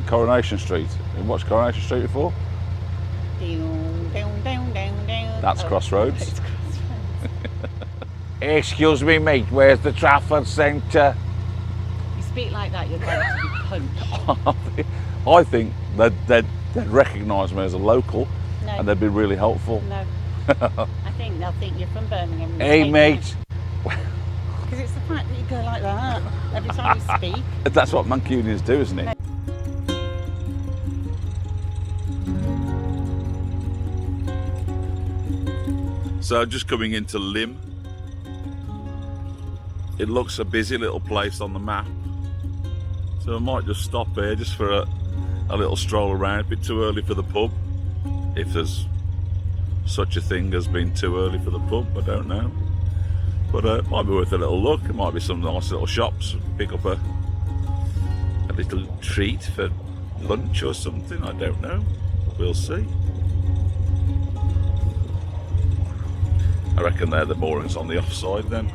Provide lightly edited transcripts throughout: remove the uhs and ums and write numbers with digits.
Coronation Street. You watched Coronation Street before? That's Crossroads. It's Crossroads. Excuse me, mate, where's the Trafford Centre? You speak like that, you're going to be punched. I think they'd recognise me as a local, No. and they'd be really helpful. No. I think they'll think you're from Birmingham. Hey, mate. Because it's the fact that you go like that every time you speak. That's what Mancunians do, isn't it? So just coming into Lymm. It looks a busy little place on the map. So I might just stop here just for a little stroll around. A bit too early for the pub. If there's such a thing as being too early for the pub, I don't know. But it might be worth a little look. It might be some nice little shops. Pick up a little treat for lunch or something. I don't know. We'll see. I reckon they're the moorings on the offside then.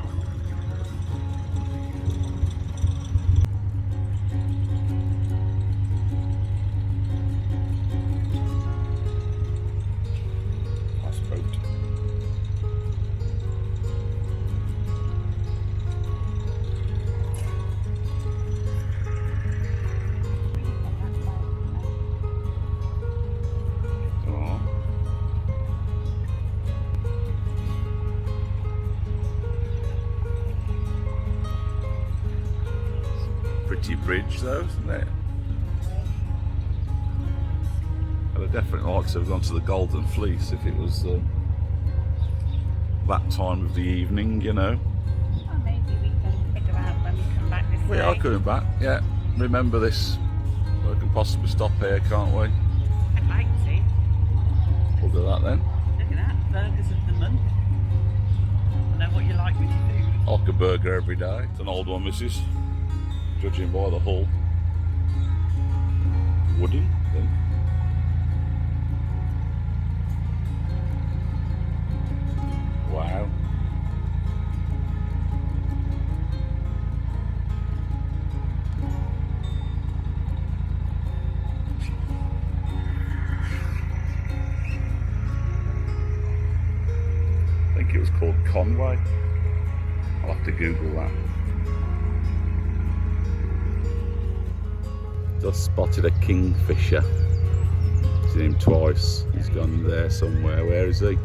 Nice boat. Oh. Pretty bridge though, isn't it? I'd have definitely liked to have gone to the Golden Fleece if it was that time of the evening, you know. Well, maybe we can figure out when we come back this We way. are coming back, yeah. Remember this. We can possibly stop here, can't we? I'd like to. We'll do that then. Look at that, burgers of the month. I know what you like with your food. I like a burger every day. It's an old one, missus. Judging by the hull. Wooden, I think. Wow. I think it was called Conway. I'll have to Google that. Just spotted a Kingfisher. Seen him twice. He's gone there somewhere. Where is he?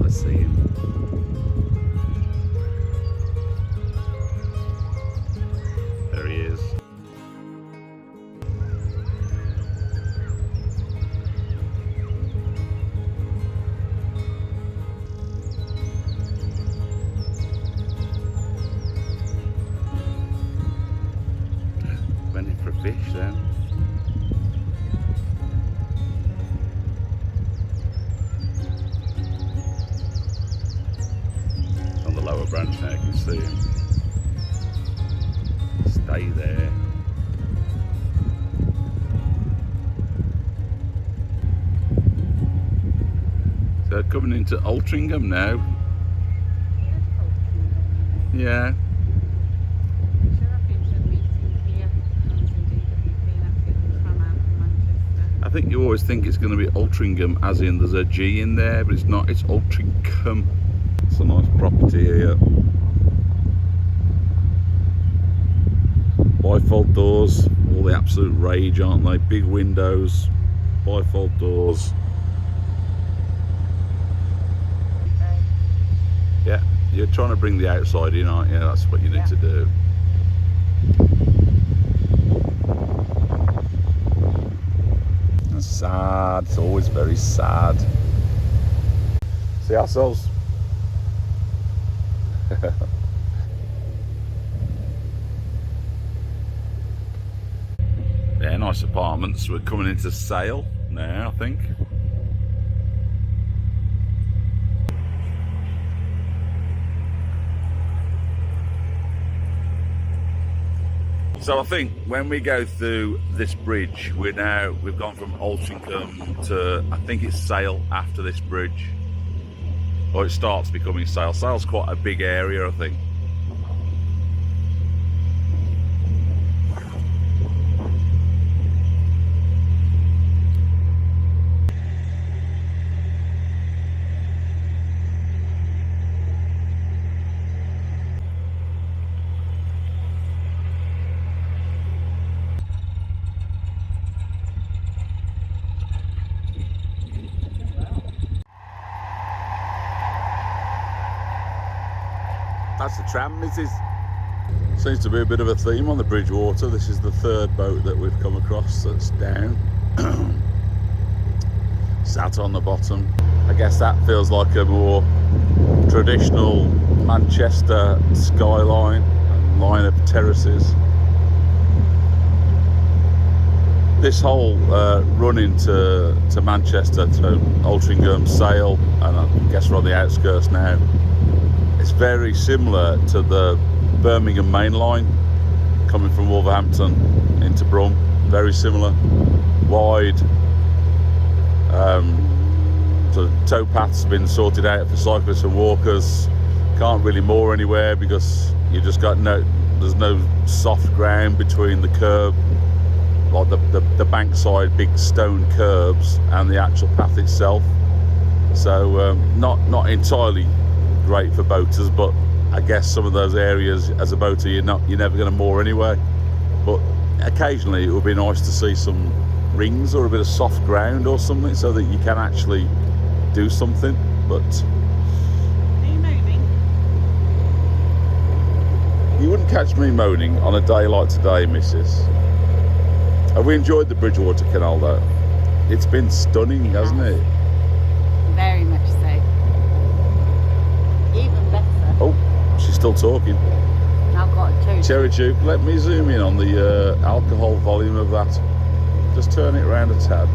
I see him. There he is. Went in for a fish then. On the lower branch now, you can see him. Stay there. So coming into Altrincham now. Yeah. I think you always think it's going to be Altrincham as in there's a G in there, but it's not, it's Altrincham. It's a nice property here. Bifold doors, all the absolute rage, aren't they? Big windows, bifold doors. Yeah, you're trying to bring the outside in, aren't you? That's what you need to do. Sad, it's always very sad. See ourselves. Yeah, nice apartments. We're coming into Sale now, I think. So I think when we go through this bridge, we've gone from Altrincham to, I think it's Sale after this bridge. Or it starts becoming Sale. Sale's quite a big area, I think. That's the tram, Mrs. Seems to be a bit of a theme on the Bridgewater. This is the third boat that we've come across that's down. Sat on the bottom. I guess that feels like a more traditional Manchester skyline, line of terraces. This whole run into Manchester to Altrincham, Sale, and I guess we're on the outskirts now, it's very similar to the Birmingham main line coming from Wolverhampton into Brum. Very similar, wide. So the towpath's been sorted out for cyclists and walkers. Can't really moor anywhere because you just got there's no soft ground between the curb, like the bankside big stone curbs, and the actual path itself. So not entirely great for boaters, but I guess some of those areas as a boater you're never going to moor anyway. But occasionally it would be nice to see some rings or a bit of soft ground or something so that you can actually do something. But Are you moaning? you wouldn't catch me moaning on a day like today, Mrs. Have we enjoyed the Bridgewater Canal though? It's been stunning, hasn't it? Very much so. Even better. Oh, she's still talking. I've got a toast. Cherry Duke, let me zoom in on the alcohol volume of that. Just turn it round a tad.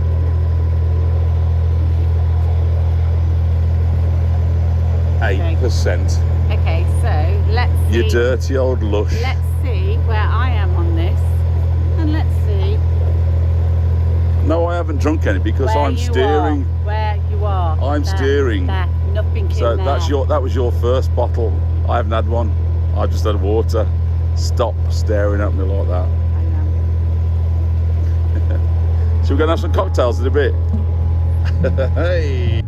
Okay. 8%. Okay, so let's see. You dirty old lush. Let's see where I am on this, and let's see No, I haven't drunk any because where I'm you steering. Are, where you are. I'm steering. There, nothing So in there. that was your first bottle. I haven't had one. I just had water. Stop staring at me like that. I know. So we're gonna have some cocktails in a bit. Hey.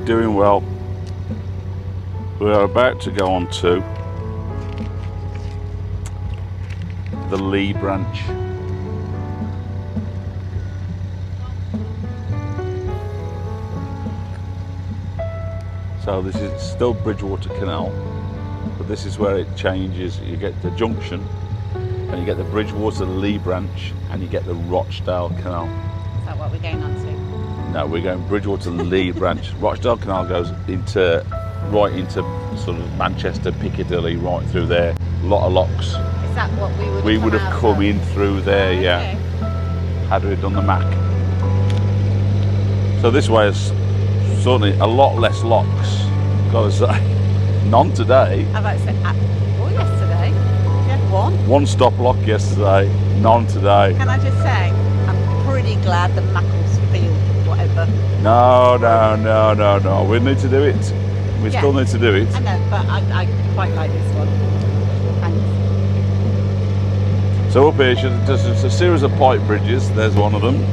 Doing well. We are about to go on to the Lee branch. So this is still Bridgewater Canal, but this is where it changes. You get the junction and you get the Bridgewater Lee branch and you get the Rochdale Canal. Is that what we're going on to? No, we're going Bridgewater Lee branch. Rochdale Canal goes right into sort of Manchester, Piccadilly, right through there. A lot of locks. Is that what We would have come in through there, Okay. yeah, had we done the Mac. So this way is certainly a lot less locks, gotta say. None today. How about say, yesterday? You had one. One stop lock yesterday, none today. Can I just say, I'm pretty glad the Macclesfield, whatever. No. We need to do it. We Yeah. still need to do it. I know, but I quite like this one. Thanks. So up here, there's a series of pipe bridges. There's one of them.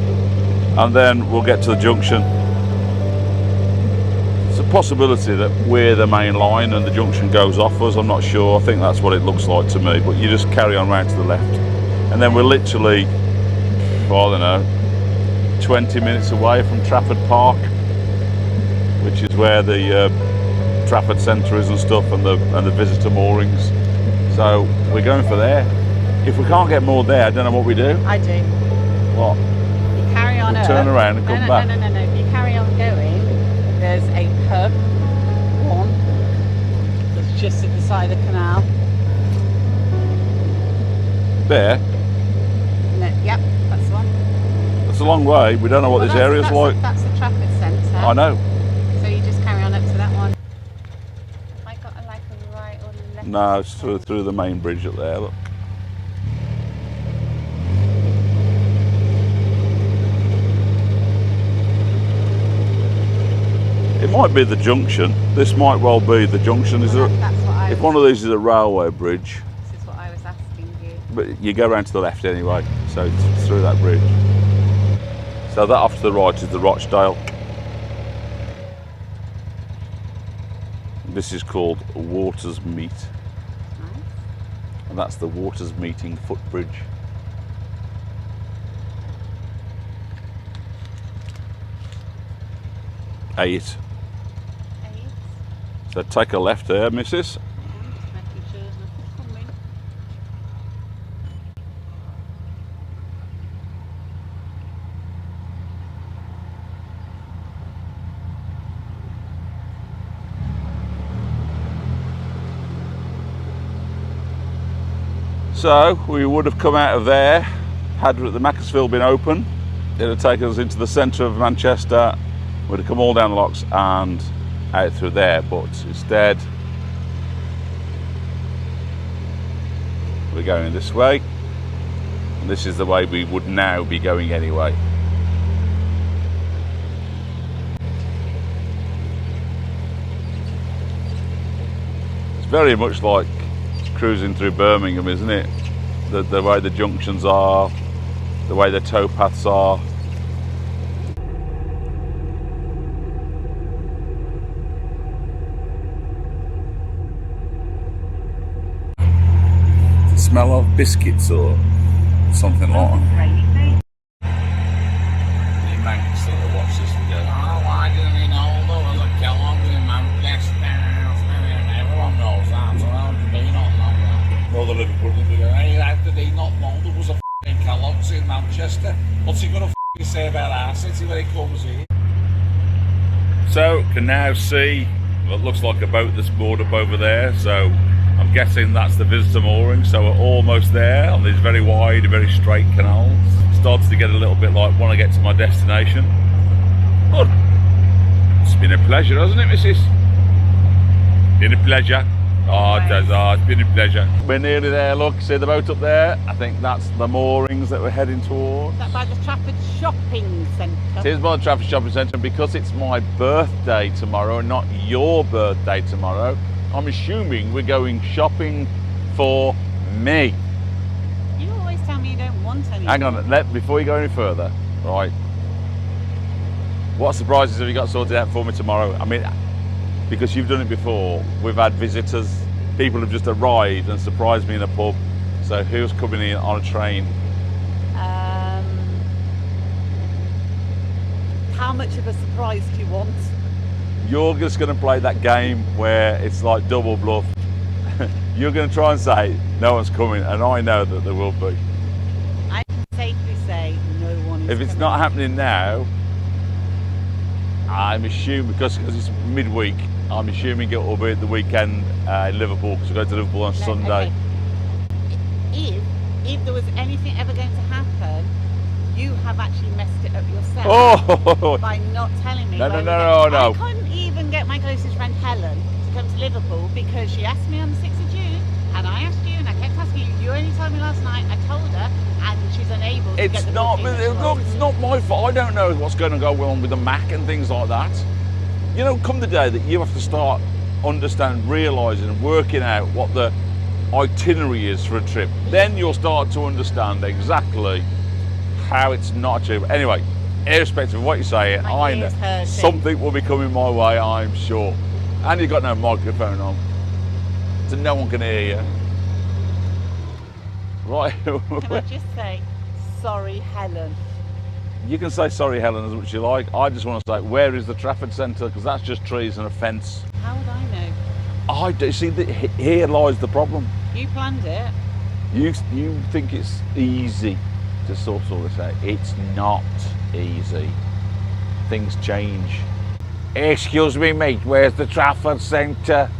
And then we'll get to the junction. It's a possibility that we're the main line and the junction goes off us. I'm not sure. I think that's what it looks like to me. But you just carry on round to the left. And then we're literally, I don't know, 20 minutes away from Trafford Park, which is where the Trafford Centre is and stuff, and the visitor moorings. So we're going for there. If we can't get more there, I don't know what we do. I do. What? You carry on We'll up. turn around and come back. No. If you carry on going, there's a pub, one, that's just at the side of the canal. There? No, yep, that's the one. It's a long way. We don't know what this area's like. That's the Trafford Centre. I know. So you just carry on up to that one. Have I got a right or left? No, it's through the main bridge up there. Look. It might be the junction. This might well be the junction. Is Well, it? that's what I If was, one of these is a railway bridge, this is what I was asking you. but you go around to the left anyway, so it's through that bridge. So that off to the right is the Rochdale. This is called Waters Meet, Nice. and that's the Waters Meeting footbridge. Eight. So take a left there, missus. Just making sure there's nothing coming. So we would have come out of there had the Macclesfield been open. It would have taken us into the centre of Manchester. We'd have come all down the locks and out through there, but instead we're going this way, and this is the way we would now be going anyway. It's very much like cruising through Birmingham, isn't it? The way the junctions are, the way the towpaths are. Smell of biscuits or something like that. The Manx sort of watch this and go, oh, why didn't he know there was a Kellogg in Manchester? Everyone knows that, so how did he not know that? Well, the Liverpool will be going, hey, how did he not know there was a f***ing Kellogg's in Manchester? What's he going to f***ing say about our city when he comes here? So, can now see what looks like a boat that's moored up over there, so I'm guessing that's the visitor mooring, so we're almost there on these very wide, very straight canals. Starts to get a little bit like when I get to my destination. But it's been a pleasure, hasn't it, missus? Been a pleasure. Oh, it has, it's been a pleasure. We're nearly there, look, see the boat up there? I think that's the moorings that we're heading towards. Is that by the Trafford Shopping Centre? It is by the Trafford Shopping Centre, and because it's my birthday tomorrow and not your birthday tomorrow, I'm assuming we're going shopping for me. You always tell me you don't want any. Hang on, before you go any further, right? What surprises have you got sorted out for me tomorrow? I mean, because you've done it before, we've had visitors, people have just arrived and surprised me in a pub. So who's coming in on a train? How much of a surprise do you want? You're just going to play that game where it's like double bluff. You're going to try and say no one's coming, and I know that there will be. I can safely say no one is If it's coming. not happening now, I'm assuming, because it's midweek, I'm assuming it will be at the weekend in Liverpool, because we go to Liverpool on Sunday. Okay. If there was anything ever going to happen, you have actually messed it up yourself by not telling me. No. I couldn't even get my closest friend Helen to come to Liverpool because she asked me on the 6th of June, and I asked you, and I kept asking you. You only told me last night. I told her, and she's unable to get the booking. It's not my fault. I don't know what's going to go on with the Mac and things like that. You know, come the day that you have to start realising and working out what the itinerary is for a trip, then you'll start to understand exactly how it's not achievable. Anyway, irrespective of what you're saying, I know something will be coming my way, I'm sure. And you've got no microphone on, so no one can hear you. Right. Can I just say, sorry, Helen? You can say sorry, Helen, as much as you like. I just want to say, where is the Trafford Centre? Because that's just trees and a fence. How would I know? I do. See, here lies the problem. You planned it. You think it's easy to sort this out. It's not easy. Things change. Excuse me, mate, where's the Trafford Centre?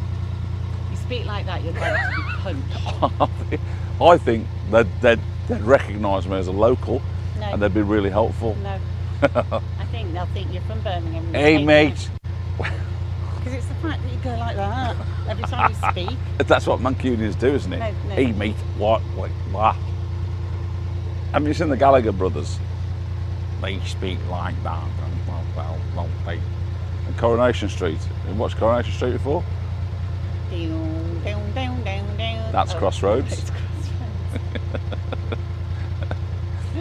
You speak like that, you're going to be punched. I think they'd recognise me as a local, No. and they'd be really helpful. No. I think they'll think you're from Birmingham. Hey, mate. Because it's the fact that you go like that every time you speak. That's what Mancunians do, isn't it? No. Hey, mate, what? Have you seen the Gallagher brothers? They speak like that, and Lumpy. And Coronation Street. You watched Coronation Street before? Down, down, down, down, down. That's Crossroads. It's Crossroads.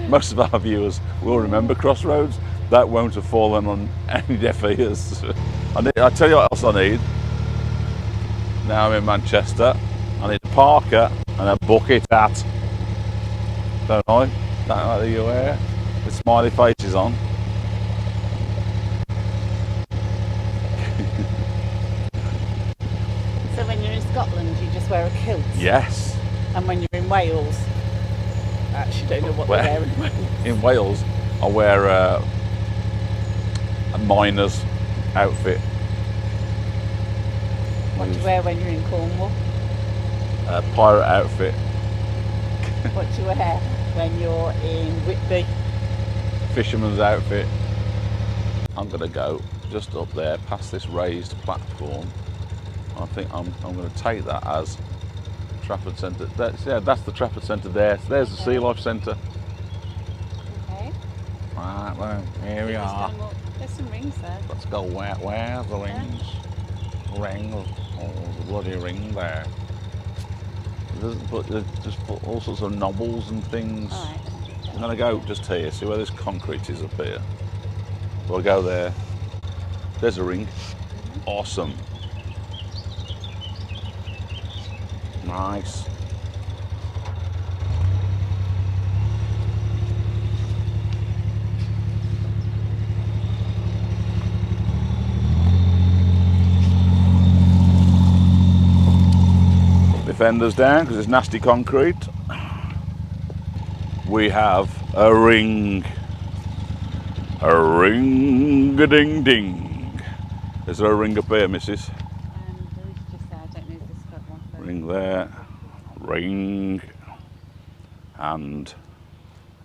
Most of our viewers will remember Crossroads. That won't have fallen on any deaf ears. I tell you what else I need. Now I'm in Manchester. I need a parka and a bucket hat. Don't I? That like you wear with smiley faces on. So when you're in Scotland, you just wear a kilt. Yes. And when you're in Wales, I actually don't know what they're wearing. In Wales, I wear a miner's outfit. What do you wear when you're in Cornwall? A pirate outfit. What do you wear when you're in Whitby? Fisherman's outfit. I'm going to go just up there past this raised platform. I think I'm going to take that as Trafford Centre. That's the Trafford Centre there. So there's the Sea Life Centre. Okay. Right, well, here we are. There's some rings there. Let's go where the rings? Rings. Oh, there's a bloody ring there. There's just all sorts of knobbles and things. All right. I'm going to go just here, see where this concrete is up here. We'll go there. There's a ring. Awesome. Nice. Put the fenders down because it's nasty concrete. We have a ring. A ring-a-ding-ding. Is there a ring up here, missus? There is just there. I don't know if this got one. Ring there, ring, and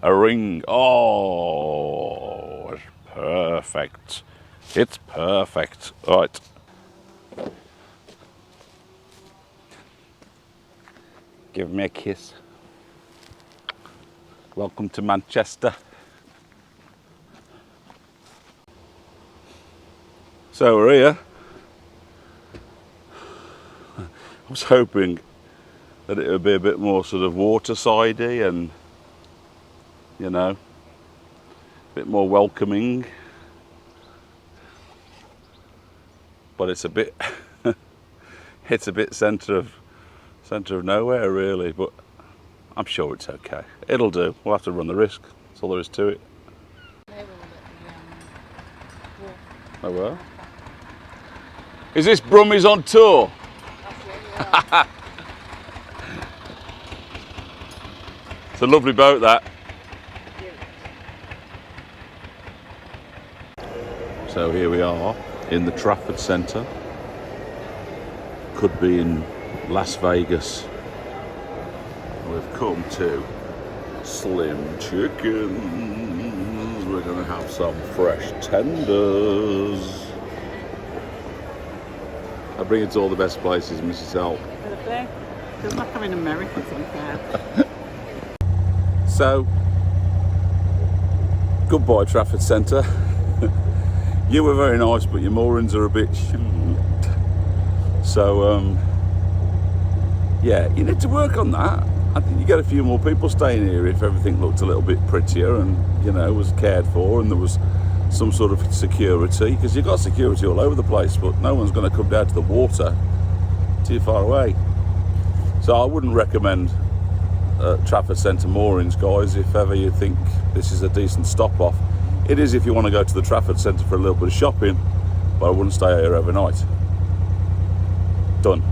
a ring. Oh, it's perfect. It's perfect. Right. Give me a kiss. Welcome to Manchester. So we're here. I was hoping that it would be a bit more sort of watersidey and, you know, a bit more welcoming. But it's a bit, it's a bit centre of nowhere really. But I'm sure it's okay. It'll do. We'll have to run the risk. That's all there is to it. Oh well. Is this Brummies on tour? It's a lovely boat, that. So here we are in the Trafford Centre. Could be in Las Vegas. We've come to Slim Chickens. We're going to have some fresh tenders. I bring it to all the best places, Mrs. L. Feels like I'm in America, to be fair. So, goodbye Trafford Centre. You were very nice, but your moorings are a bit shit. So, yeah, you need to work on that. I think you get a few more people staying here if everything looked a little bit prettier and, you know, was cared for and there was some sort of security, because you've got security all over the place, but no one's going to come down to the water too far away. So I wouldn't recommend Trafford Centre moorings, guys, if ever you think this is a decent stop off. It is if you want to go to the Trafford Centre for a little bit of shopping, but I wouldn't stay here overnight. Done.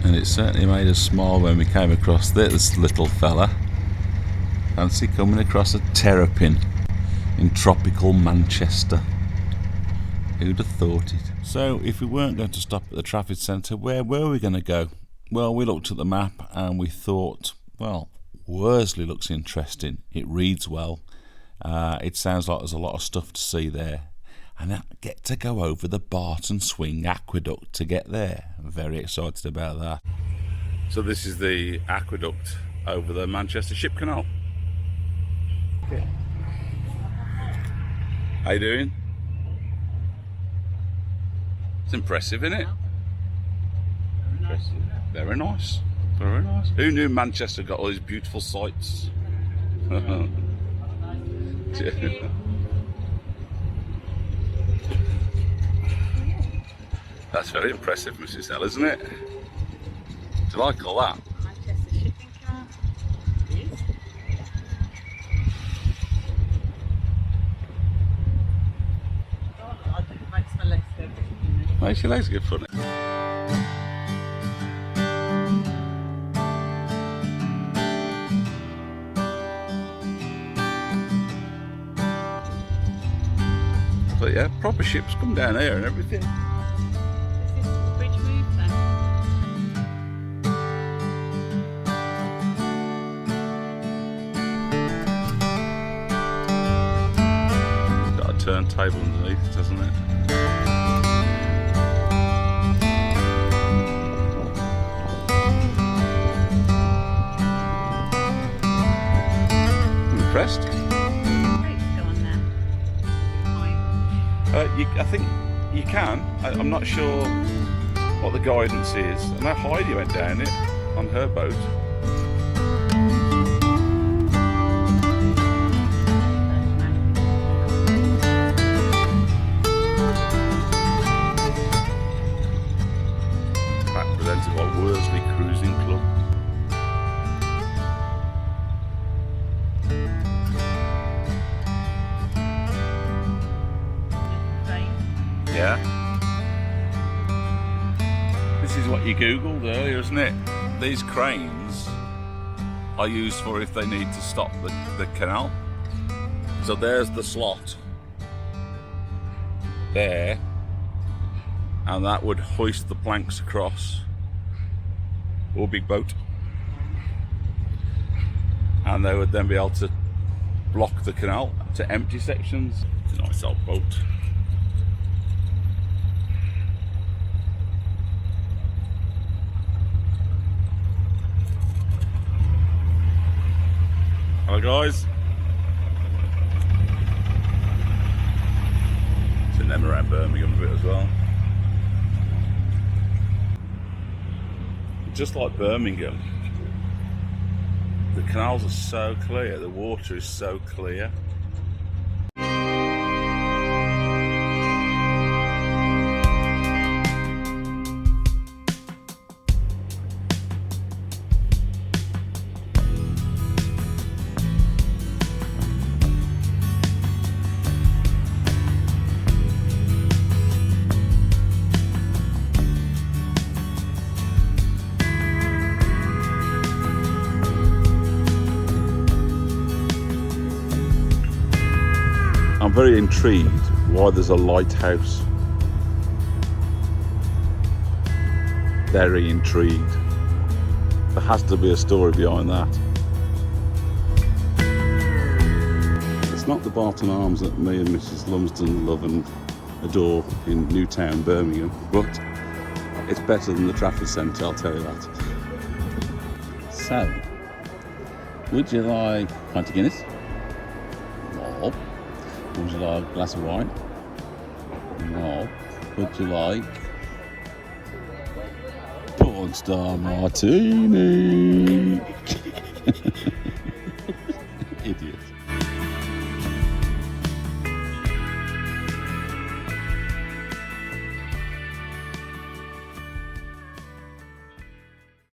And it certainly made us smile when we came across this little fella. Fancy coming across a terrapin in tropical Manchester. Who'd have thought it? So if we weren't going to stop at the Trafford Centre, where were we going to go? Well, we looked at the map and we thought, well, Worsley looks interesting. It reads well. It sounds like there's a lot of stuff to see there. And I get to go over the Barton Swing Aqueduct to get there. I'm very excited about that. So this is the aqueduct over the Manchester Ship Canal. Okay. How you doing? It's impressive, isn't it? Impressive. Very nice. Very nice. Who knew Manchester got all these beautiful sights? That's very impressive, Mrs. L, isn't it? Do you like all that? Manchester Ship Canal. Yes. Oh, it makes my legs go funny. Makes your legs get funny. But yeah, proper ships come down here and everything. This is bridge move then. Got a turntable underneath, doesn't it? Impressed? Rates go on there. I think you can. I'm not sure what the guidance is. I know Heidi went down it on her boat. Represented by Worsley Cruising Club. Yeah. This is what you googled earlier, isn't it? These cranes are used for if they need to stop the canal. So there's the slot there, and that would hoist the planks across, or big boat, and they would then be able to block the canal to empty sections. It's a nice old boat. Hello guys. Seen them around Birmingham a bit as well. Just like Birmingham, the canals are so clear, the water is so clear. I'm very intrigued why there's a lighthouse. Very intrigued. There has to be a story behind that. It's not the Barton Arms that me and Mrs. Lumsden love and adore in Newtown, Birmingham, but it's better than the Trafford Centre, I'll tell you that. So, would you like a pint of Guinness? No. Would you like a glass of wine? No. Would you like porn star martini? Idiot.